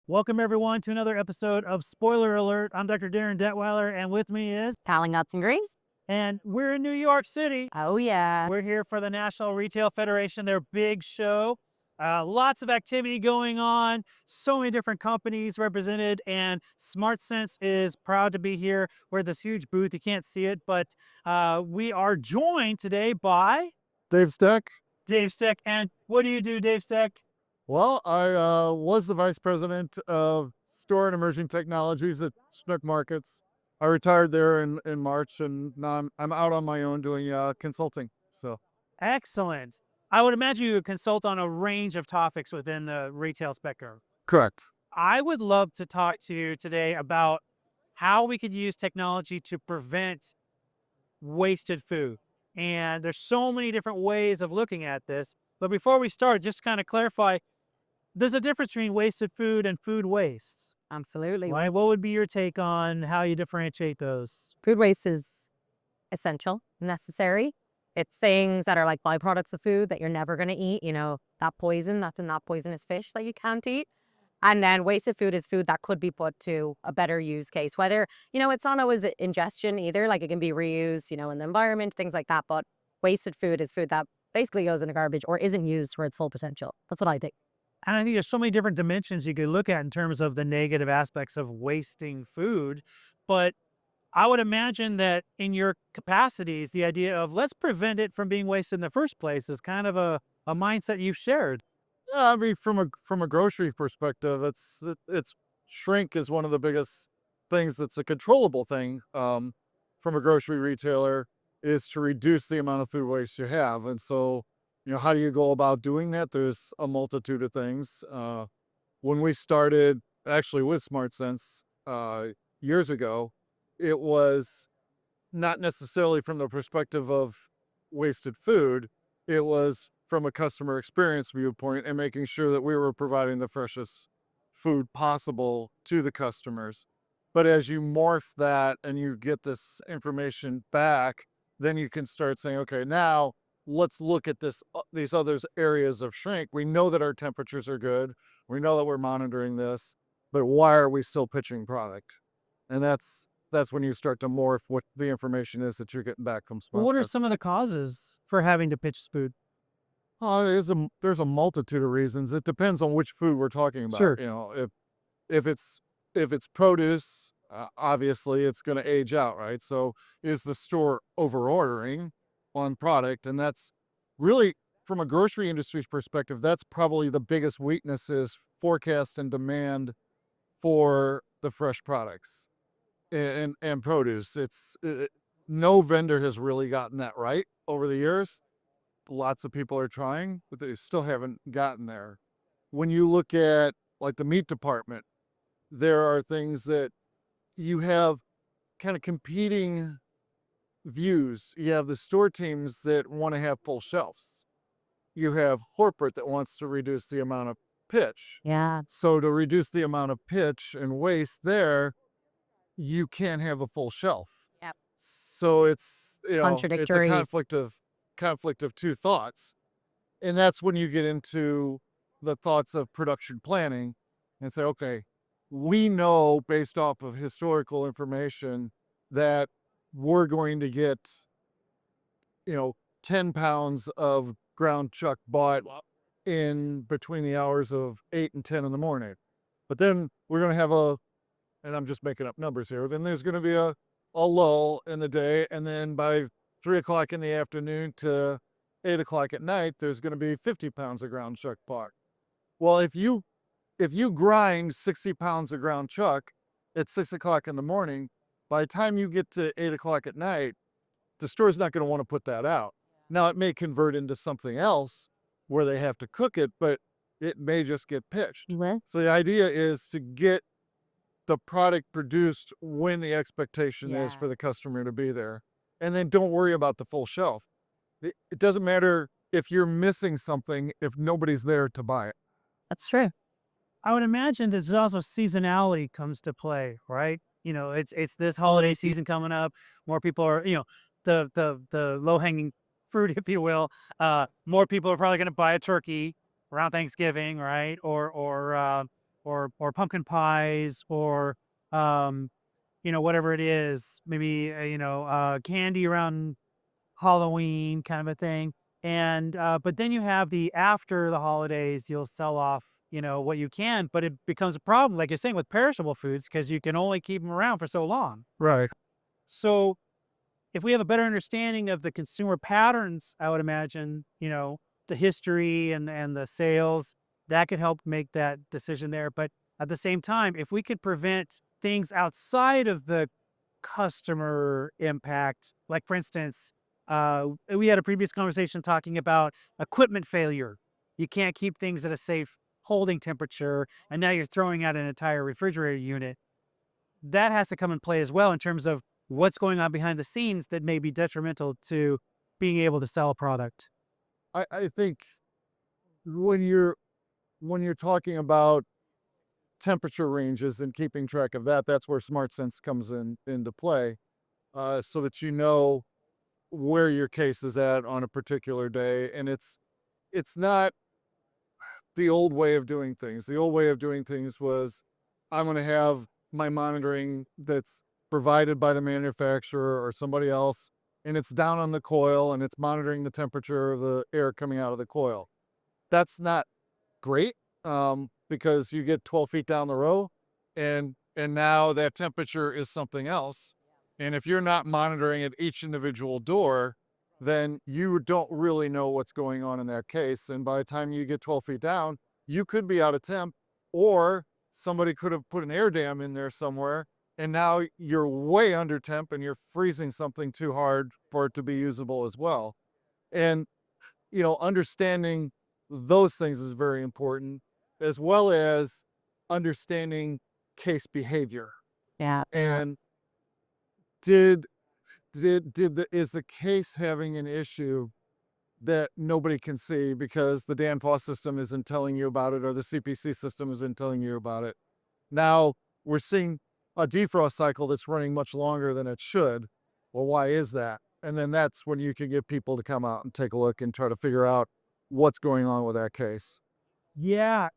Welcome everyone to another episode of Spoiler Alert. I'm Dr. Darin Detwiler, and with me is Callin, Godson-Green. and we're in New York City. Oh, yeah. We're here for the National Retail Federation, their big show. Lots of activity going on, so many different companies represented, and SmartSense is proud to be here. We're at this huge booth. You can't see it, but we are joined today by Dave Steck. Dave Steck. And what do you do, Dave Steck? Well, I was the vice president of store and emerging technologies at Schnucks Markets. I retired there in March, and now I'm out on my own doing consulting. So Excellent. I would imagine you would consult on a range of topics within the retail spectrum. correct. I would love to talk to you today about how we could use technology to prevent wasted food. And there's so many different ways of looking at this. But before we start, just kind of clarify, there's a difference between wasted food and food waste. Absolutely. Right? What would be your take on how you differentiate those? Food waste is essential, necessary. It's things that are like byproducts of food that you're never going to eat. You know, that poison, that's in that poisonous fish that you can't eat. And then wasted food is food that could be put to a better use case. Whether, it's not always ingestion either. Like it can be reused, in the environment, things like that. But wasted food is food that basically goes in the garbage or isn't used for its full potential. That's what I think. And I think there's so many different dimensions you could look at in terms of the negative aspects of wasting food. But I would imagine that in your capacities, the idea of let's prevent it from being wasted in the first place is kind of a mindset you've shared. Yeah, I mean, from a grocery perspective, it's shrink is one of the biggest things that's a controllable thing from a grocery retailer is to reduce the amount of food waste you have. And so, how do you go about doing that? There's a multitude of things. When we started actually with SmartSense years ago, it was not necessarily from the perspective of wasted food. It was from a customer experience viewpoint and making sure that we were providing the freshest food possible to the customers. But as you morph that and you get this information back, then you can start saying, okay, now let's look at these other areas of shrink. We know that our temperatures are good. We know that we're monitoring this, but why are we still pitching product? And that's when you start to morph what the information is that you're getting back from Well, what are SmartSense. some of the causes for having to pitch food? There's a multitude of reasons. It depends on which food we're talking about. Sure. If it's produce, obviously it's going to age out, right? So is the store over ordering on product? And that's really, from a grocery industry's perspective, that's probably the biggest weakness is forecast and demand for the fresh products and produce. No vendor has really gotten that right over the years. Lots of people are trying, but they still haven't gotten there. When you look at like the meat department, there are things that you have kind of competing views. You have the store teams that want to have full shelves. You have corporate that wants to reduce the amount of pitch. Yeah. So to reduce the amount of pitch and waste there, you can't have a full shelf. Yep. So it's it's a Contradictory. conflict of two thoughts. And that's when you get into the thoughts of production planning and say, okay, we know based off of historical information that we're going to get 10 pounds of ground chuck bought in between the hours of 8 and 10 in the morning. But then we're going to have and I'm just making up numbers here, then there's going to be a lull in the day, and then by 3 o'clock in the afternoon to 8 o'clock at night, there's going to be 50 pounds of ground chuck bought. Well, if you grind 60 pounds of ground chuck at 6 o'clock in the morning, by the time you get to 8 o'clock at night, the store's not going to want to put that out. Now, it may convert into something else where they have to cook it, but it may just get pitched. Mhm. So the idea is to get the product produced when the expectation is Yeah. for the customer to be there. And then don't worry about the full shelf. It doesn't matter if you're missing something if nobody's there to buy it. That's true. I would imagine there's also seasonality comes to play, right? It's this holiday season coming up. More people are, the low hanging fruit, if you will. More people are probably going to buy a turkey around Thanksgiving, right? Or or pumpkin pies or whatever it is, maybe candy around Halloween kind of a thing. And but then you have the after the holidays, you'll sell off, what you can, but it becomes a problem, like you're saying, with perishable foods because you can only keep them around for so long. Right. So if we have a better understanding of the consumer patterns, I would imagine, the history and the sales, that could help make that decision there. But at the same time, if we could prevent things outside of the customer impact, like for instance, we had a previous conversation talking about equipment failure. You can't keep things at a safe holding temperature, and now you're throwing out an entire refrigerator unit. That has to come in play as well in terms of what's going on behind the scenes that may be detrimental to being able to sell a product. I think when you're talking about temperature ranges and keeping track of that, that's where SmartSense comes into play, so that you know where your case is at on a particular day. And it's not the old way of doing things. The old way of doing things was, I'm going to have my monitoring that's provided by the manufacturer or somebody else, and it's down on the coil and it's monitoring the temperature of the air coming out of the coil. That's not great, because you get 12 feet down the row, and now that temperature is something else. And if you're not monitoring at each individual door, then you don't really know what's going on in that case. And by the time you get 12 feet down, you could be out of temp, or somebody could have put an air dam in there somewhere, and now you're way under temp and you're freezing something too hard for it to be usable as well. And understanding those things is very important, as well as understanding case behavior. Yeah. And did is the case having an issue that nobody can see because the Danfoss system isn't telling you about it, or the CPC system isn't telling you about it? Now we're seeing a defrost cycle that's running much longer than it should. Well, why is that? And then that's when you can get people to come out and take a look and try to figure out what's going on with that case. Yeah,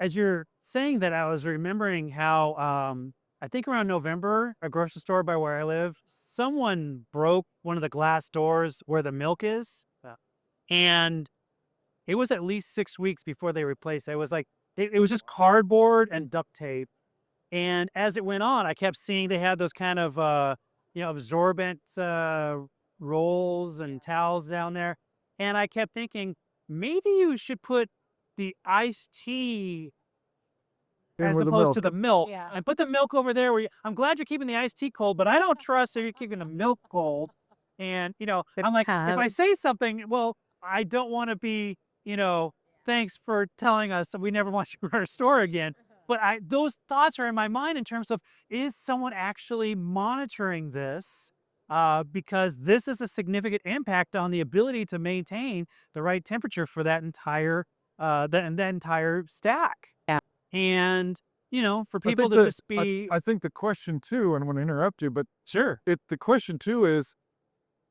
as you're saying that, I was remembering how I think around November, a grocery store by where I live, someone broke one of the glass doors where the milk is. And it was at least 6 weeks before they replaced it. It was like it was just cardboard and duct tape. And as it went on, I kept seeing they had those kind of absorbent rolls and towels down there. And I kept thinking, maybe you should put the iced tea And as with the opposed to milk, the milk, Yeah. and put the milk over there where I'm glad you're keeping the iced tea cold, but I don't trust that you're keeping the milk cold. And, I'm like, if I say something, well, I don't want to be, thanks for telling us we never want you to our store again. But those thoughts are in my mind in terms of, is someone actually monitoring this? Because this is a significant impact on the ability to maintain the right temperature for that entire that entire stack. Yeah. And, for I people think to the just be I think the question too, and I want to interrupt you, but sure. the question too is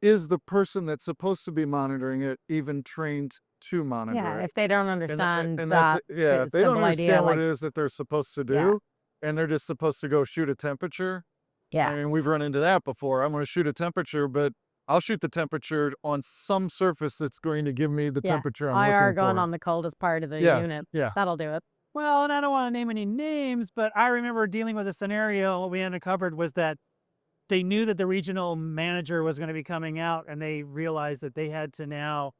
the person that's supposed to be monitoring it even trained to monitor Yeah. it? If they don't And understand and that yeah, if they don't simple idea, understand what like, it is that they're supposed to yeah, do, and they're just supposed to go shoot a temperature. yeah, I mean, we've run into that before. I'm going to shoot a temperature, but I'll shoot the temperature on some surface that's going to give me the yeah. temperature I'm IR looking gun for. on the coldest part of the Yeah, unit. yeah. That'll do it. Well, and I don't want to name any names, but I remember dealing with a scenario. What we uncovered was that they knew that the regional manager was going to be coming out, and they realized that they had to now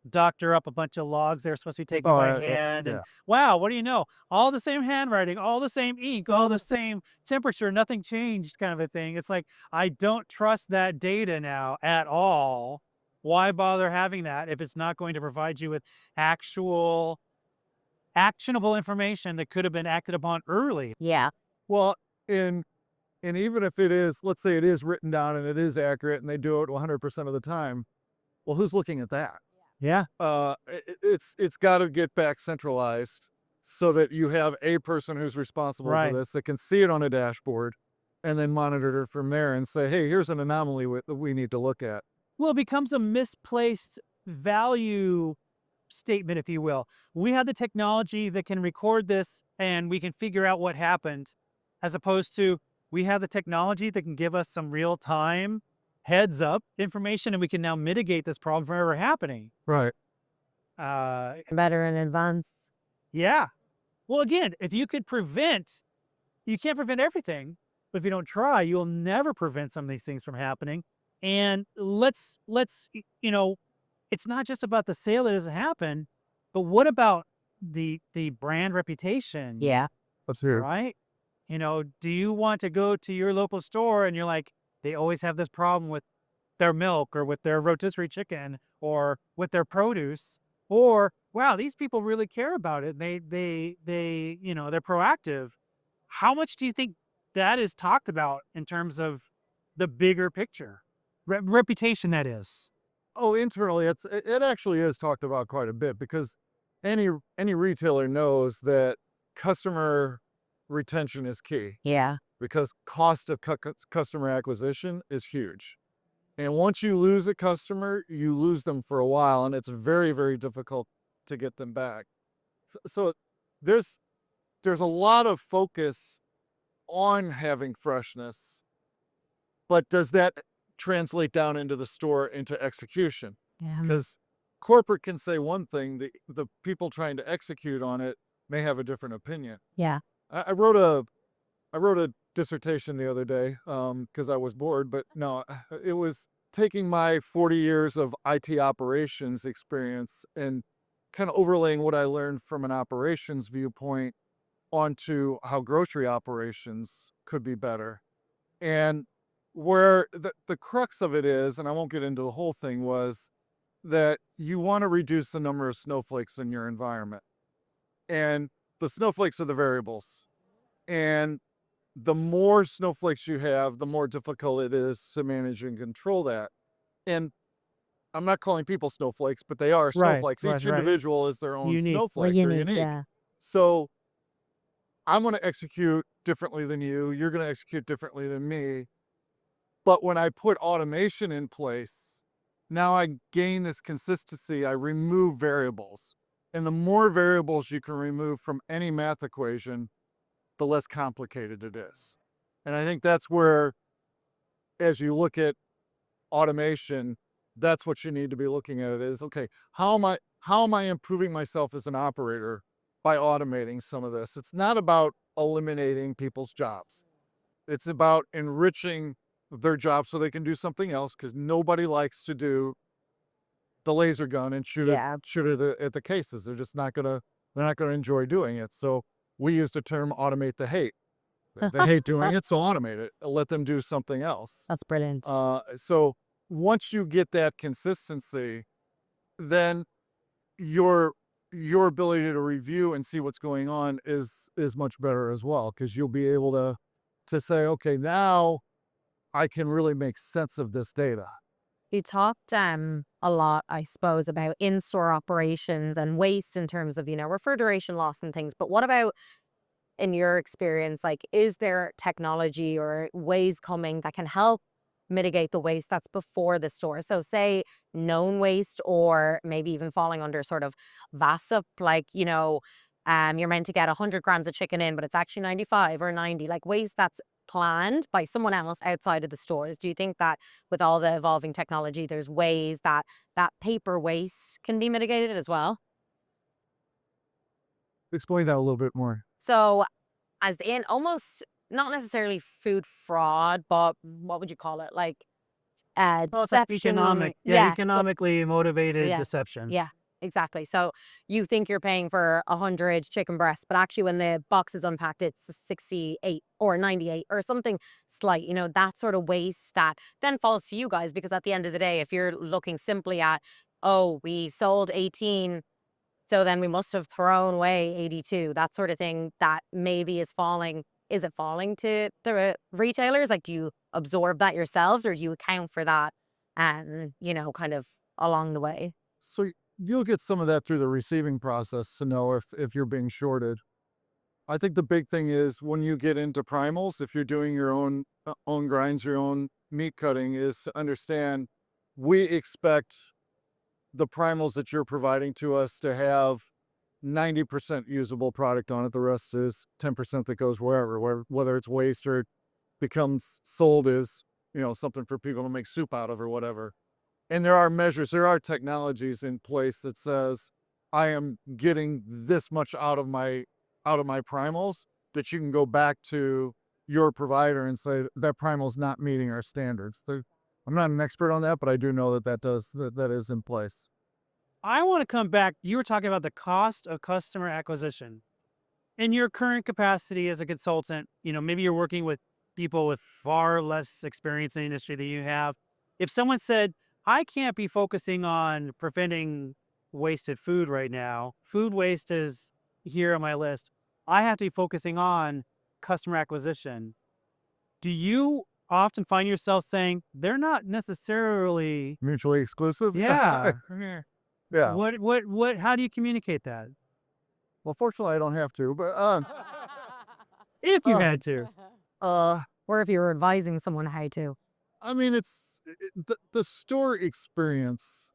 doctor up a bunch of logs they were supposed to be taking Oh, by hand. And yeah. wow, what do you know? All the same handwriting, all the same ink, all the same temperature, nothing changed, kind of a thing. It's like, I don't trust that data now at all. Why bother having that if it's not going to provide you with actual actionable information that could have been acted upon early? Yeah. Well, and even if it is, let's say it is written down and it is accurate and they do it 100% of the time, well, who's looking at that? Yeah. It's got to get back centralized so that you have a person who's responsible for Right. this that can see it on a dashboard and then monitor it from there and say, hey, here's an anomaly that we need to look at. Well, it becomes a misplaced value statement, if you will. We have the technology that can record this and we can figure out what happened, as opposed to we have the technology that can give us some real time heads up information and we can now mitigate this problem from ever happening. Right. Uh, Better in advance. yeah. Well, again, if you could prevent, you can't prevent everything, but if you don't try, you'll never prevent some of these things from happening. And it's not just about the sale that doesn't happen, but what about the brand reputation, Yeah. Let's hear it. right? Do you want to go to your local store and you're like, they always have this problem with their milk or with their rotisserie chicken or with their produce? Or, wow, these people really care about it. They're proactive. How much do you think that is talked about in terms of the bigger picture? Reputation, that is. Oh, internally, it actually is talked about quite a bit because any retailer knows that customer retention is key Yeah. because cost of customer acquisition is huge. And once you lose a customer, you lose them for a while, and it's very, very difficult to get them back. So there's a lot of focus on having freshness, but does that translate down into the store into execution? Yeah. Because corporate can say one thing, the people trying to execute on it may have a different opinion. Yeah. I wrote a dissertation the other day because I was bored, but no, it was taking my 40 years of IT operations experience and kind of overlaying what I learned from an operations viewpoint onto how grocery operations could be better. And where the crux of it is, and I won't get into the whole thing, was that you want to reduce the number of snowflakes in your environment. And the snowflakes are the variables. And the more snowflakes you have, the more difficult it is to manage and control that. And I'm not calling people snowflakes, but they are Right, snowflakes. right, Each right. individual is their own Unique. We're snowflake. They're unique. unique. Yeah. So I'm going to execute differently than you. You're going to execute differently than me. But when I put automation in place, now I gain this consistency. I remove variables. And the more variables you can remove from any math equation, the less complicated it is. And I think that's where, as you look at automation, that's what you need to be looking at. It is, okay, how am I improving myself as an operator by automating some of this? It's not about eliminating people's jobs. It's about enriching their job so they can do something else, because nobody likes to do the laser gun and shoot Yeah. it at the cases. They're just not gonna enjoy doing it. So we use the term automate the hate. They hate doing it, so automate it. Let them do something else. That's brilliant. So once you get that consistency, then your ability to review and see what's going on is much better as well, because you'll be able to say, okay, now I can really make sense of this data. You talked a lot, I suppose, about in-store operations and waste in terms of, refrigeration loss and things. But what about, in your experience, like, is there technology or ways coming that can help mitigate the waste that's before the store? So say known waste, or maybe even falling under sort of VASIP, like, you're meant to get 100 grams of chicken in, but it's actually 95 or 90, like waste that's planned by someone else outside of the stores. Do you think that with all the evolving technology, there's ways that that paper waste can be mitigated as well? Explain that a little bit more. So as in almost not necessarily food fraud, but what would you call it? Like Well, it's like deception. economically motivated Yeah. deception. Yeah, exactly. So you think you're paying for 100 chicken breasts, but actually when the box is unpacked, it's 68 or 98 or something slight, that sort of waste that then falls to you guys. Because at the end of the day, if you're looking simply at, oh, we sold 18, so then we must have thrown away 82, that sort of thing, that maybe is it falling to the retailers? Like, do you absorb that yourselves, or do you account for that, kind of along the way? So you'll get some of that through the receiving process to know if you're being shorted. I think the big thing is when you get into primals, if you're doing your own grinds, your own meat cutting, is to understand we expect the primals that you're providing to us to have 90% usable product on it. The rest is 10% that goes wherever, whether it's waste or becomes sold as, something for people to make soup out of or whatever. And there are measures, there are technologies in place that says I am getting this much out of my primals, that you can go back to your provider and say that primal's not meeting our standards. I'm not an expert on that, but I do know that is in place. I want to come back. You were talking about the cost of customer acquisition. In your current capacity as a consultant, maybe you're working with people with far less experience in the industry than you have. If someone said, I can't be focusing on preventing wasted food right now, food waste is here on my list. I have to be focusing on customer acquisition. Do you often find yourself saying they're not necessarily, Mutually exclusive? yeah, Yeah. how do you communicate that? Well, fortunately, I don't have to, but If you uh, had to. uh, Or if you're advising someone how to. I mean, the store experience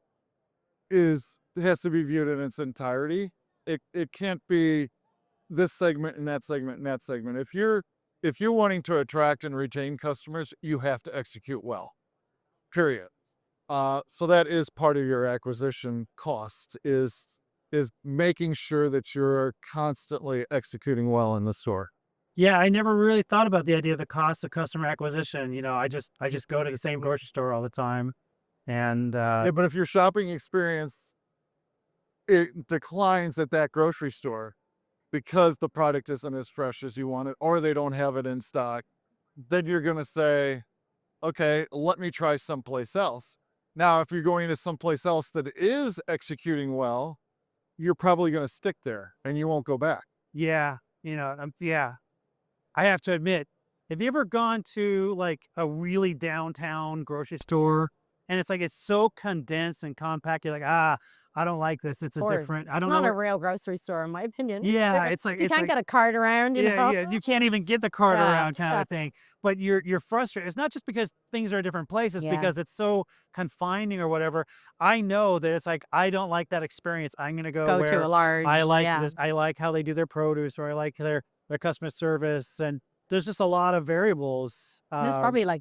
it has to be viewed in its entirety. It can't be this segment and that segment and that segment. If you're wanting to attract and retain customers, you have to execute well. Period. So that is part of your acquisition cost is making sure that you're constantly executing well in the store. Yeah, I never really thought about the idea of the cost of customer acquisition. I just go to the same grocery store all the time, and Yeah, but if your shopping experience it declines at that grocery store because the product isn't as fresh as you want it, or they don't have it in stock, then you're gonna say, okay, let me try someplace else. Now, if you're going to someplace else that is executing well, you're probably going to stick there and you won't go back. yeah, yeah. I have to admit, have you ever gone to like a really downtown grocery store, and it's so condensed and compact? You're like, I don't like this. It's a Or different. I it's don't know not a where. real grocery store, in my opinion. Yeah, You can't get a cart around, yeah, yeah. You can't even get the cart Yeah, around, kind yeah, of thing. But you're frustrated. It's not just because things are in different places, yeah. because it's so confining or whatever. I know that it's like I don't like that experience. I'm gonna go Go to a where I large, like yeah. this. I like how they do their produce, or I like their customer service, and there's just a lot of variables. There's probably like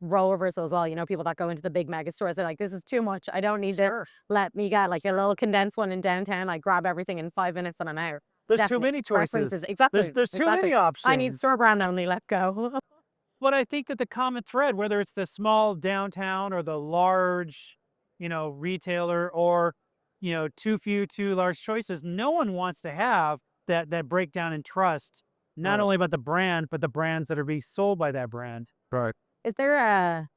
role reversal as well. People that go into the big mega stores, they're like, this is too much. I don't need this. Sure. Let me get like a little condensed one in downtown, like grab everything in 5 minutes and I'm out. There's too Definitely. many Preferences. choices. Exactly. There's too Exactly. many I need options. store brand only. Let's go. But I think that the common thread, whether it's the small downtown or the large, retailer, or, too few, too large choices, no one wants to have that breakdown in trust, not Right. only about the brand, but the brands that are being sold by that brand. Right. Is there a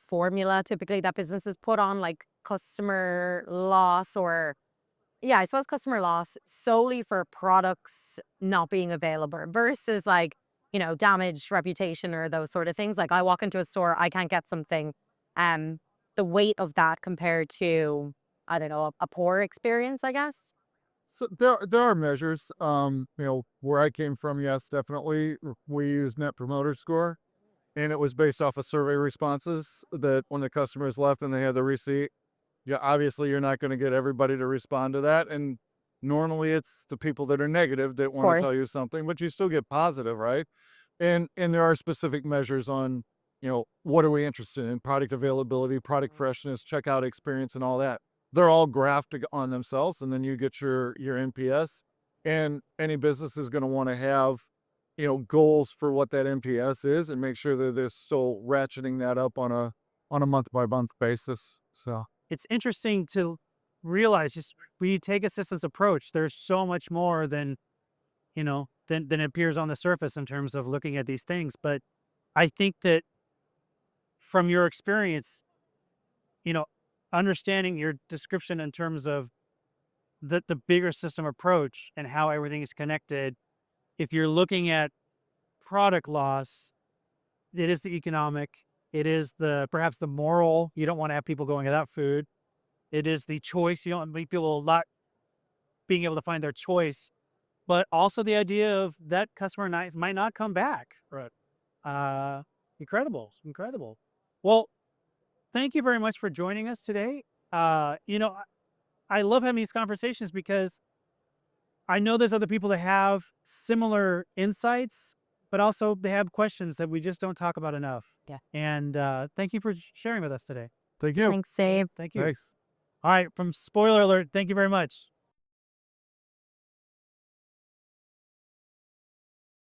formula typically that businesses put on like customer loss or yeah, I suppose customer loss solely for products not being available versus like, damaged reputation or those sort of things. Like I walk into a store, I can't get something. Um, the weight of that compared to, I don't know, a poor experience, I guess. So there are measures. Where I came from, yes, definitely. We use Net Promoter Score, and it was based off of survey responses that when the customers left and they had the receipt. Yeah, obviously you're not going to get everybody to respond to that, and normally it's the people that are negative that Of want to tell course. you something, but you still get positive, right? And there are specific measures on, what are we interested in? Product availability, product freshness, checkout experience, and all that. They're all graphed on themselves, and then you get your NPS. And any business is going to want to have, goals for what that NPS is, and make sure that they're still ratcheting that up on a month by month basis. So. It's interesting to realize, just when you take a systems approach, there's so much more than appears on the surface in terms of looking at these things. But I think that from your experience, you know, understanding your description in terms of the bigger system approach and how everything is connected, if you're looking at product loss, it is the economic, it is the perhaps the moral. You don't want to have people going without food. It is the choice. You don't want people not being able to find their choice, but also the idea of that customer might not come back. Right. Incredible. Incredible. Well, thank you very much for joining us today. You know, I love having these conversations because I know there's other people that have similar insights, but also they have questions that we just don't talk about enough. Yeah. And thank you for sharing with us today. Thank you. Thanks, Dave. Thank you. Thanks. All right, from spoiler alert, thank you very much.